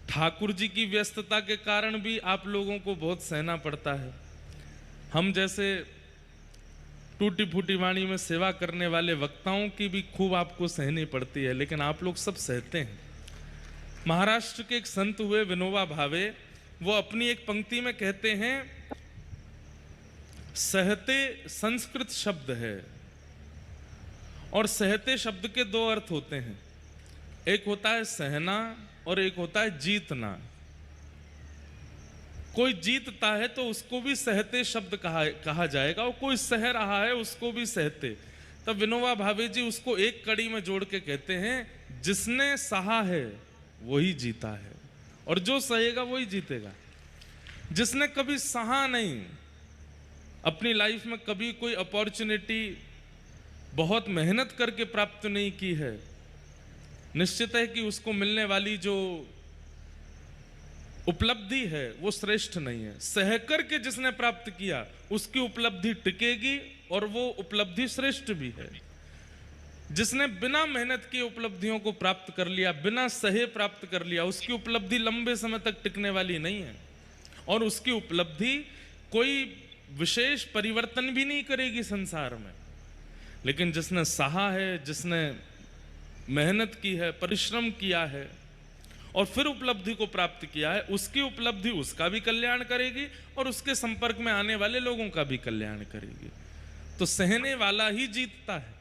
ठाकुर जी की व्यस्तता के कारण भी आप लोगों को बहुत सहना पड़ता है। हम जैसे टूटी फूटी वाणी में सेवा करने वाले वक्ताओं की भी खूब आपको सहनी पड़ती है, लेकिन आप लोग सब सहते हैं। महाराष्ट्र के एक संत हुए विनोबा भावे, वो अपनी एक पंक्ति में कहते हैं, सहते संस्कृत शब्द है और सहते शब्द के दो अर्थ होते हैं, एक होता है सहना और एक होता है जीतना। कोई जीतता है तो उसको भी सहते शब्द कहा जाएगा, और कोई सह रहा है उसको भी सहते। तब विनोबा भावे जी उसको एक कड़ी में जोड़ के कहते हैं, जिसने सहा है वही जीता है, और जो सहेगा वही जीतेगा। जिसने कभी सहा नहीं, अपनी लाइफ में कभी कोई अपॉर्चुनिटी बहुत मेहनत करके प्राप्त नहीं की है, निश्चित है कि उसको मिलने वाली जो उपलब्धि है वो श्रेष्ठ नहीं है। सहकर के जिसने प्राप्त किया उसकी उपलब्धि टिकेगी और वो उपलब्धि श्रेष्ठ भी है। जिसने बिना मेहनत की उपलब्धियों को प्राप्त कर लिया, बिना सहे प्राप्त कर लिया, उसकी उपलब्धि लंबे समय तक टिकने वाली नहीं है, और उसकी उपलब्धि कोई विशेष परिवर्तन भी नहीं करेगी संसार में। लेकिन जिसने सहा है, जिसने मेहनत की है, परिश्रम किया है और फिर उपलब्धि को प्राप्त किया है, उसकी उपलब्धि उसका भी कल्याण करेगी और उसके संपर्क में आने वाले लोगों का भी कल्याण करेगी। तो सहने वाला ही जीतता है।